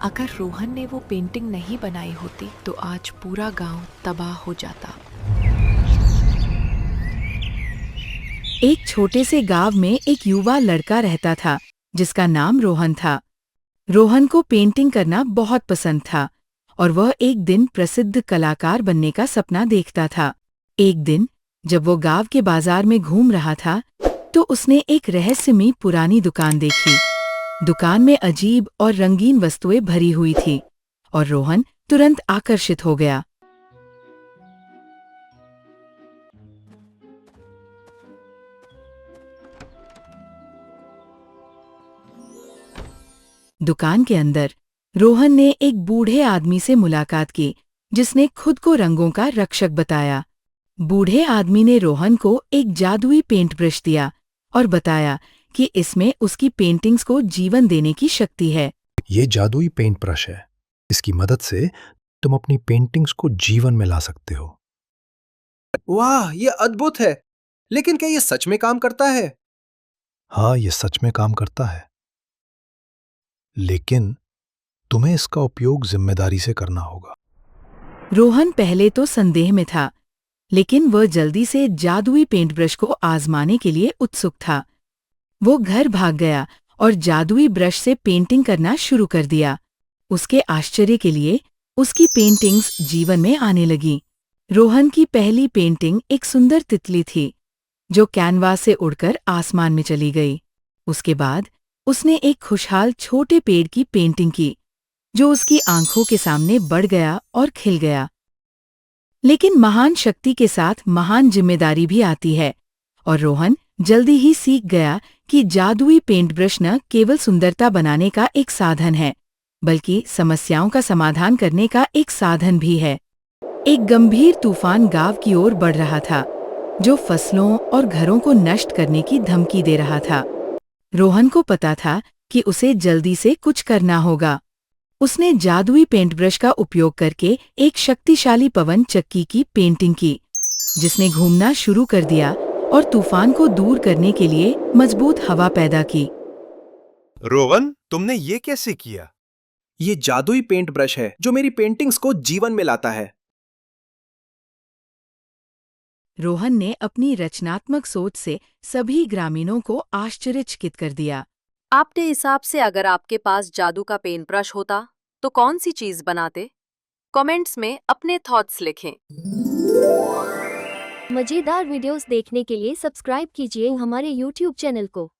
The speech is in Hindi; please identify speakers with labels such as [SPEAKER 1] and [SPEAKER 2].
[SPEAKER 1] अगर रोहन ने वो पेंटिंग नहीं बनाई होती तो आज पूरा गांव तबाह हो जाता।
[SPEAKER 2] एक छोटे से गांव में एक युवा लड़का रहता था जिसका नाम रोहन था। रोहन को पेंटिंग करना बहुत पसंद था और वह एक दिन प्रसिद्ध कलाकार बनने का सपना देखता था। एक दिन जब वो गांव के बाजार में घूम रहा था तो उसने एक रहस्यमयी पुरानी दुकान देखी। दुकान में अजीब और रंगीन वस्तुएं भरी हुई थी और रोहन तुरंत आकर्षित हो गया। दुकान के अंदर रोहन ने एक बूढ़े आदमी से मुलाकात की जिसने खुद को रंगों का रक्षक बताया। बूढ़े आदमी ने रोहन को एक जादुई पेंट ब्रश दिया और बताया कि इसमें उसकी पेंटिंग्स को जीवन देने की शक्ति है।
[SPEAKER 3] ये जादुई पेंट ब्रश है। इसकी मदद से तुम अपनी पेंटिंग्स को जीवन में ला सकते हो।
[SPEAKER 4] वाह, ये अद्भुत है। लेकिन क्या ये सच में काम करता है?
[SPEAKER 3] हाँ, ये सच में काम करता है, लेकिन तुम्हें इसका उपयोग जिम्मेदारी से करना होगा।
[SPEAKER 2] रोहन पहले तो संदेह में था, लेकिन वह जल्दी से जादुई पेंट ब्रश को आजमाने के लिए उत्सुक था। वो घर भाग गया और जादुई ब्रश से पेंटिंग करना शुरू कर दिया। उसके आश्चर्य के लिए उसकी पेंटिंग्स जीवन में आने लगीं। रोहन की पहली पेंटिंग एक सुंदर तितली थी जो कैनवास से उड़कर आसमान में चली गई। उसके बाद उसने एक खुशहाल छोटे पेड़ की पेंटिंग की जो उसकी आंखों के सामने बढ़ गया और खिल गया। लेकिन महान शक्ति के साथ महान जिम्मेदारी भी आती है और रोहन जल्दी ही सीख गया कि जादुई पेंट ब्रश न केवल सुंदरता बनाने का एक साधन है, बल्कि समस्याओं का समाधान करने का एक साधन भी है। एक गंभीर तूफान गांव की ओर बढ़ रहा था, जो फसलों और घरों को नष्ट करने की धमकी दे रहा था। रोहन को पता था कि उसे जल्दी से कुछ करना होगा। उसने जादुई पेंट ब्रश का उपयोग करके एक शक्तिशाली पवन चक्की की पेंटिंग की, जिसने घूमना शुरू कर दिया और तूफान को दूर करने के लिए मजबूत हवा पैदा की।
[SPEAKER 5] रोहन, तुमने ये कैसे किया?
[SPEAKER 4] ये जादुई पेंट ब्रश है जो मेरी पेंटिंग्स को जीवन में लाता है।
[SPEAKER 2] रोहन ने अपनी रचनात्मक सोच से सभी ग्रामीणों को आश्चर्यचकित कर दिया।
[SPEAKER 6] आपके हिसाब से अगर आपके पास जादू का पेन ब्रश होता तो कौन सी चीज बनाते? कमेंट्स में अपने थॉट्स लिखें।
[SPEAKER 7] मजेदार वीडियोस देखने के लिए सब्सक्राइब कीजिए हमारे YouTube चैनल को।